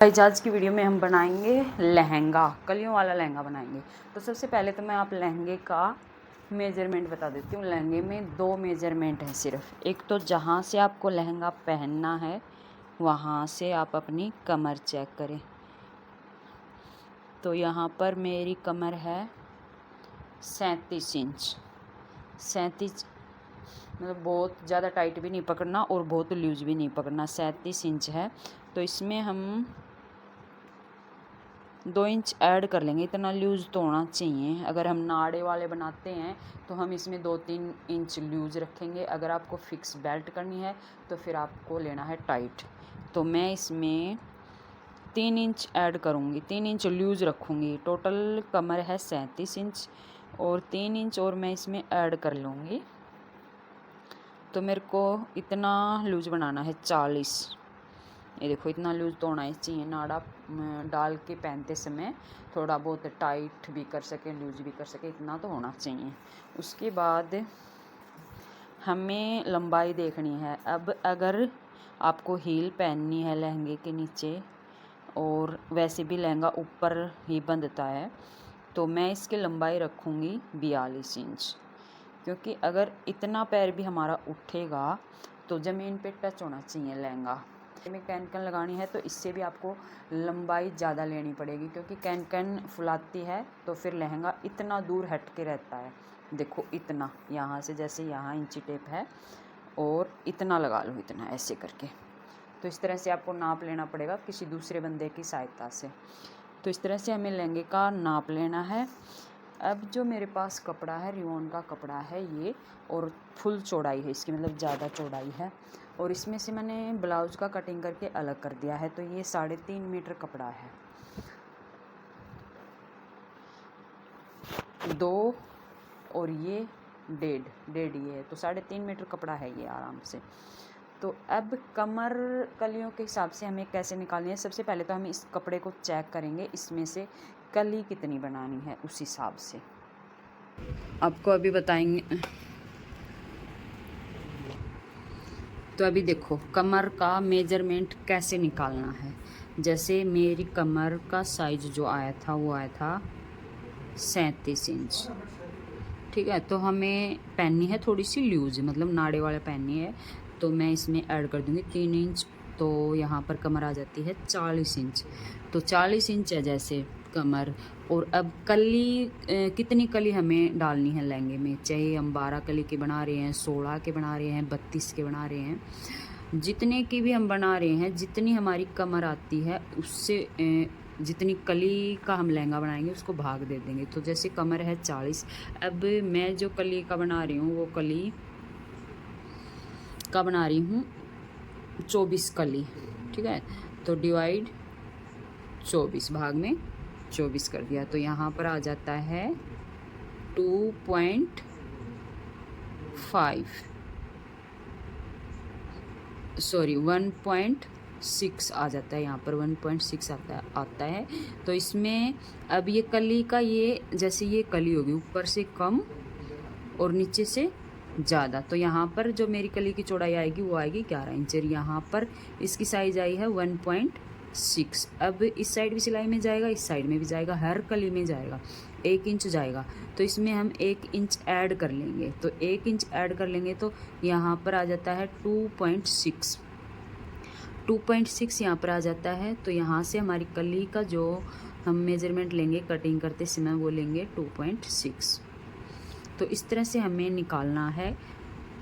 आज की वीडियो में हम बनाएंगे लहंगा, कलियों वाला लहंगा बनाएंगे। तो सबसे पहले तो मैं आप लहंगे का मेजरमेंट बता देती हूँ। लहंगे में 2 मेजरमेंट है सिर्फ। एक तो जहाँ से आपको लहंगा पहनना है वहाँ से आप अपनी कमर चेक करें। तो यहाँ पर मेरी कमर है 37 इंच। 37 मतलब बहुत ज़्यादा टाइट भी नहीं पकड़ना और बहुत लूज भी नहीं पकड़ना, 37 इंच है। तो इसमें हम 2 इंच ऐड कर लेंगे। इतना लूज़ तो होना चाहिए। अगर हम नाड़े वाले बनाते हैं तो हम इसमें 2-3 इंच लूज़ रखेंगे। अगर आपको फिक्स बेल्ट करनी है तो फिर आपको लेना है टाइट। तो मैं इसमें 3 इंच ऐड करूँगी, 3 इंच लूज़ रखूँगी। टोटल कमर है 37 इंच और 3 इंच और मैं इसमें ऐड कर लूँगी। तो मेरे को इतना लूज़ बनाना है 40। ये देखो इतना लूज़ तो होना ही चाहिए। नाड़ा डाल के पहनते समय थोड़ा बहुत टाइट भी कर सके, लूज भी कर सके, इतना तो होना चाहिए। उसके बाद हमें लंबाई देखनी है। अब अगर आपको हील पहननी है लहंगे के नीचे और वैसे भी लहंगा ऊपर ही बंधता है तो मैं इसकी लंबाई रखूँगी 42 इंच, क्योंकि अगर इतना पैर भी हमारा उठेगा तो ज़मीन पे टच होना चाहिए लहंगा में। कैन कैन लगानी है तो इससे भी आपको लंबाई ज़्यादा लेनी पड़ेगी, क्योंकि कैन कैन फुलाती है तो फिर लहंगा इतना दूर हट के रहता है। देखो इतना, यहाँ से जैसे यहाँ इंची टेप है और इतना लगा लो, इतना ऐसे करके। तो इस तरह से आपको नाप लेना पड़ेगा किसी दूसरे बंदे की सहायता से। तो इस तरह से हमें लहंगे का नाप लेना है। अब जो मेरे पास कपड़ा है, रिवॉन का कपड़ा है ये, और फुल चौड़ाई है इसकी, मतलब ज़्यादा चौड़ाई है। और इसमें से मैंने ब्लाउज का कटिंग करके अलग कर दिया है। तो ये 3.5 मीटर कपड़ा है। 2 और ये 1.5 ये है, तो 3.5 मीटर कपड़ा है ये आराम से। तो अब कमर कलियों के हिसाब से हमें कैसे निकालनी है। सबसे पहले तो हम इस कपड़े को चेक करेंगे, इसमें से कली कितनी बनानी है उस हिसाब से आपको अभी बताएंगे। तो अभी देखो कमर का मेजरमेंट कैसे निकालना है। जैसे मेरी कमर का साइज जो आया था वो आया था 37 इंच, ठीक है। तो हमें पहननी है थोड़ी सी लूज, मतलब नाड़े वाले पहननी है। तो मैं इसमें ऐड कर दूँगी 3 इंच। तो यहाँ पर कमर आ जाती है 40 इंच। तो 40 इंच है जैसे कमर। और अब कली कितनी कली हमें डालनी है लहंगे में, चाहे हम 12 कली के बना रहे हैं, 16 के बना रहे हैं, 32 के बना रहे हैं, जितने की भी हम बना रहे हैं, जितनी हमारी कमर आती है उससे जितनी कली का हम लहंगा बनाएंगे उसको भाग दे देंगे। तो जैसे कमर है 40, अब मैं जो कली का बना रही हूँ वो कली का बना रही हूँ 24 कली, ठीक है। तो डिवाइड 24, भाग में 24 कर दिया। तो यहाँ पर आ जाता है 2.5, सॉरी 1.6 आ जाता है। यहाँ पर 1.6 आता है। तो इसमें अब ये कली का, ये जैसे ये कली होगी ऊपर से कम और नीचे से ज़्यादा। तो यहाँ पर जो मेरी कली की चौड़ाई आएगी वो आएगी 11 इंच। यहाँ पर इसकी साइज आई है 1.6। अब इस साइड भी सिलाई में जाएगा, इस साइड में भी जाएगा, हर कली में जाएगा, 1 इंच जाएगा। तो इसमें हम 1 इंच ऐड कर लेंगे। तो 1 इंच ऐड कर लेंगे तो यहाँ पर आ जाता है 2.6। 2.6 यहाँ पर आ जाता है। तो यहाँ से हमारी कली का जो हम मेजरमेंट लेंगे कटिंग करते समय वो लेंगे 2.6। तो इस तरह से हमें निकालना है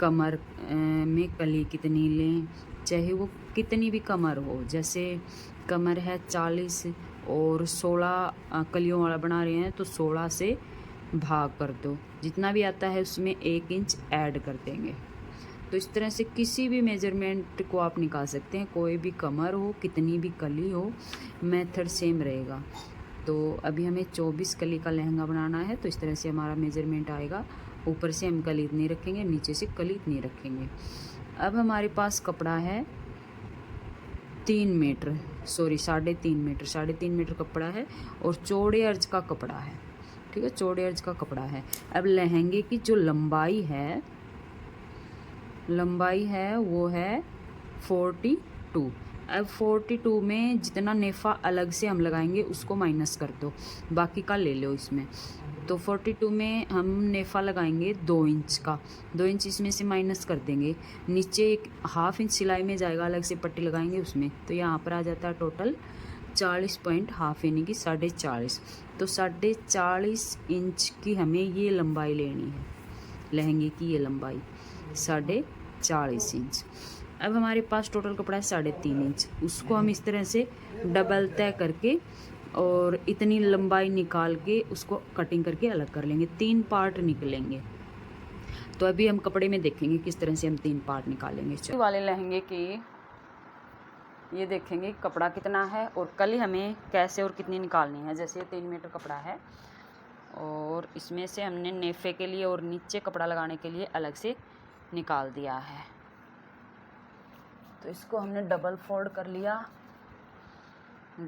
कमर में कली कितनी लें, चाहे वो कितनी भी कमर हो। जैसे कमर है 40 और 16 कलियों वाला बना रहे हैं तो 16 से भाग कर दो, जितना भी आता है उसमें 1 इंच ऐड कर देंगे। तो इस तरह से किसी भी मेजरमेंट को आप निकाल सकते हैं, कोई भी कमर हो, कितनी भी कली हो, मेथड सेम रहेगा। तो अभी हमें 24 कली का लहंगा बनाना है। तो इस तरह से हमारा मेजरमेंट आएगा। ऊपर से हम कली इतनी रखेंगे, नीचे से कली इतनी रखेंगे। अब हमारे पास कपड़ा है 3 मीटर, सॉरी 3.5 मीटर, 3.5 मीटर कपड़ा है और चौड़े अर्ज का कपड़ा है, ठीक है, चौड़े अर्ज का कपड़ा है। अब लहंगे की जो लंबाई है वो है 42। अब 42 में जितना नेफा अलग से हम लगाएंगे उसको माइनस कर दो, बाकी का ले लो इसमें। तो 42 में हम नेफा लगाएंगे 2 इंच का, 2 इंच इसमें से माइनस कर देंगे, नीचे एक हाफ इंच सिलाई में जाएगा, अलग से पट्टी लगाएंगे उसमें, तो यहाँ पर आ जाता है टोटल 40 पॉइंट हाफ यानी कि 40.5। तो 40.5 इंच की हमें ये लंबाई लेनी है, लहंगे की ये लंबाई 40.5 इंच। अब हमारे पास टोटल कपड़ा है 3.5 इंच, उसको हम इस तरह से डबल तय करके और इतनी लंबाई निकाल के उसको कटिंग करके अलग कर लेंगे, 3 पार्ट निकलेंगे। तो अभी हम कपड़े में देखेंगे किस तरह से हम 3 पार्ट निकालेंगे। वाले लहंगे की ये देखेंगे कपड़ा कितना है और कली हमें कैसे और कितनी निकालनी है। जैसे 3 मीटर कपड़ा है और इसमें से हमने नेफे के लिए और नीचे कपड़ा लगाने के लिए अलग से निकाल दिया है। तो इसको हमने डबल फोल्ड कर लिया।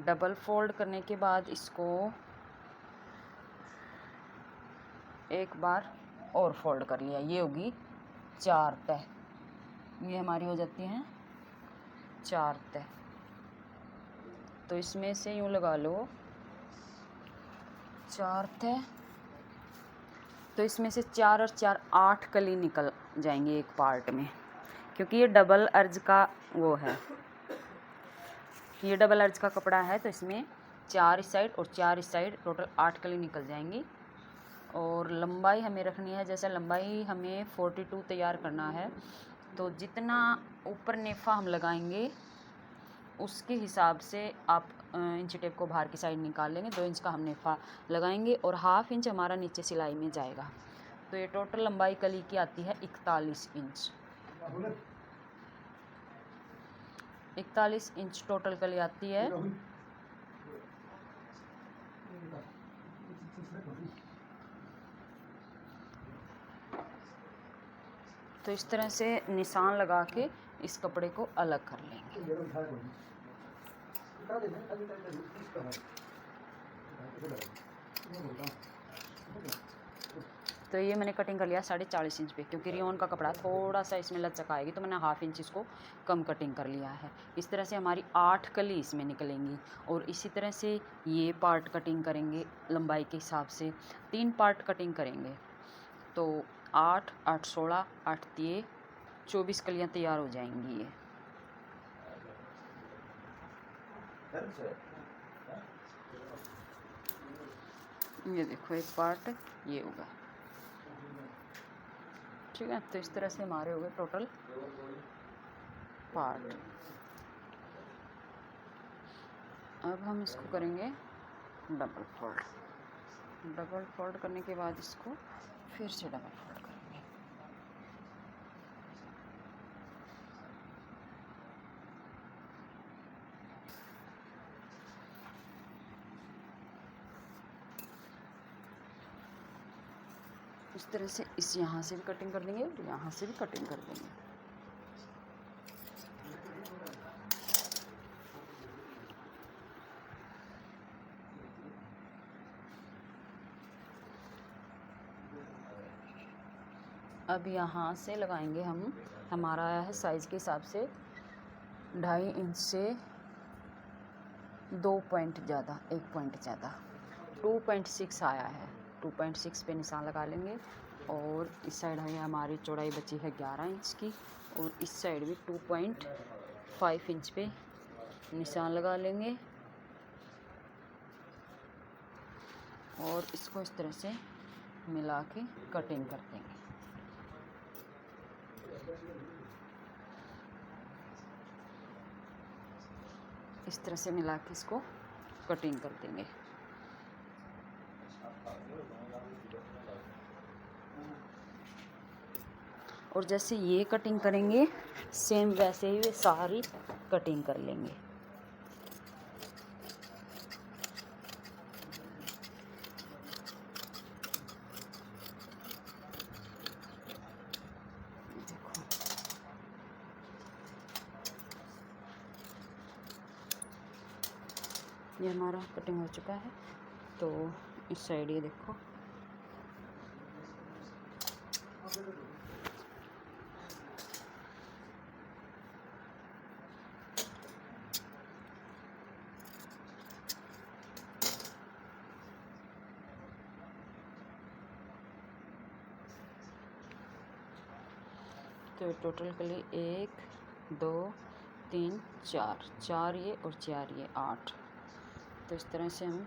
डबल फोल्ड करने के बाद इसको एक बार और फोल्ड कर लिया, ये होगी 4 तह, ये हमारी हो जाती हैं 4 तह। तो इसमें से यूँ लगा लो 4 तह, तो इसमें से 4 और 4 8 कली निकल जाएंगे एक पार्ट में, क्योंकि ये डबल अर्ज का वो है, ये डबल अर्ज का कपड़ा है। तो इसमें 4 इस साइड और 4 इस साइड, टोटल 8 कली निकल जाएंगी। और लंबाई हमें रखनी है, जैसे लंबाई हमें 42 तैयार करना है, तो जितना ऊपर नेफा हम लगाएंगे उसके हिसाब से आप इंच टेप को बाहर की साइड निकाल लेंगे। 2 इंच का हम नेफा लगाएंगे और हाफ इंच हमारा नीचे सिलाई में जाएगा। तो ये टोटल लंबाई कली की आती है 41 इंच। 41 इंच टोटल कली आती है। तो इस तरह से निशान लगा के इस कपड़े को अलग कर लेंगे। तो ये मैंने कटिंग कर लिया 40.5 इंच पे, क्योंकि रियोन का कपड़ा थोड़ा सा इसमें लचक आएगी, तो मैंने हाफ इंच इसको कम कटिंग कर लिया है। इस तरह से हमारी 8 कली इसमें निकलेंगी। और इसी तरह से ये पार्ट कटिंग करेंगे लंबाई के हिसाब से, 3 पार्ट कटिंग करेंगे। तो 8 8 16 8 3 24 कलियाँ तैयार हो जाएंगी। ये देखो एक पार्ट ये होगा, ठीक है। तो इस तरह से हमारे हो गए टोटल पार्ट। अब हम इसको करेंगे डबल फोल्ड। डबल फोल्ड करने के बाद इसको फिर से डबल फोल्ड करेंगे। इस तरह से इस यहाँ से भी कटिंग कर देंगे और यहाँ से भी कटिंग कर देंगे। अब यहाँ से लगाएंगे हम, हमारा आया है साइज़ के हिसाब से 2.5 इंच से 2 पॉइंट ज़्यादा, 1 पॉइंट ज़्यादा, 2.6 आया है। 2.6 पे निशान लगा लेंगे। और इस साइड है हमारी चौड़ाई बची है 11 इंच की, और इस साइड भी 2.5 इंच पे निशान लगा लेंगे। और इसको इस तरह से मिला के कटिंग कर देंगे। इस तरह से मिला के इसको कटिंग कर देंगे। और जैसे ये कटिंग करेंगे सेम वैसे ही वे सारी कटिंग कर लेंगे। देखो ये हमारा कटिंग हो चुका है। तो इस साइड ये देखो, तो टोटल कली 1 2 3 4, 4 ये और 4 ये 8। तो इस तरह से हम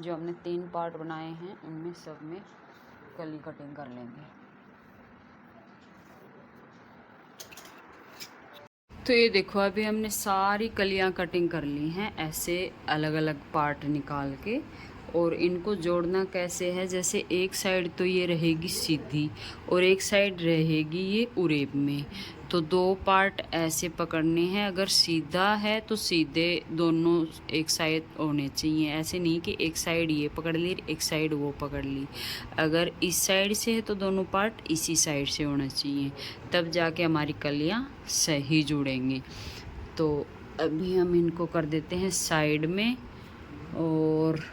जो हमने 3 पार्ट बनाए हैं उनमें सब में कली कटिंग कर लेंगे। तो ये देखो अभी हमने सारी कलियां कटिंग कर ली हैं ऐसे अलग अलग पार्ट निकाल के। और इनको जोड़ना कैसे है, जैसे एक साइड तो ये रहेगी सीधी और एक साइड रहेगी ये उरेब में। तो 2 पार्ट ऐसे पकड़ने हैं, अगर सीधा है तो सीधे दोनों एक साइड होने चाहिए, ऐसे नहीं कि एक साइड ये पकड़ ली एक साइड वो पकड़ ली। अगर इस साइड से है तो दोनों पार्ट इसी साइड से होना चाहिए, तब जाके हमारी कलियां सही जुड़ेंगी। तो अभी हम इनको कर देते हैं साइड में। और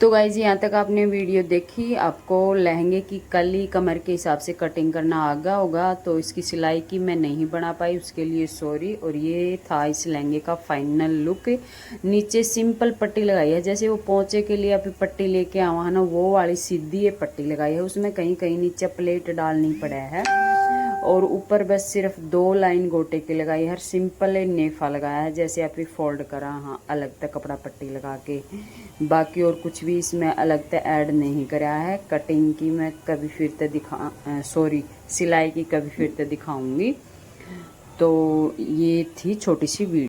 तो गाइज यहाँ तक आपने वीडियो देखी, आपको लहंगे की कली कमर के हिसाब से कटिंग करना आ गया होगा। तो इसकी सिलाई की मैं नहीं बना पाई, उसके लिए सॉरी। और ये था इस लहंगे का फाइनल लुक। नीचे सिंपल पट्टी लगाई है, जैसे वो पोंचे के लिए अभी पट्टी लेके आवा है ना, वो वाली सीधी पट्टी लगाई है। उसमें कहीं कहीं नीचे प्लेट डालनी पड़ा है और ऊपर बस सिर्फ 2 लाइन गोटे की लगाई है। सिंपल नेफा लगाया है, जैसे अभी फोल्ड करा हाँ अलग तक कपड़ा पट्टी लगा के। बाकी और कुछ भी इसमें अलग तक ऐड नहीं करा है। कटिंग की मैं कभी फिर से सिलाई की कभी फिर से दिखाऊंगी। तो ये थी छोटी सी वीडियो।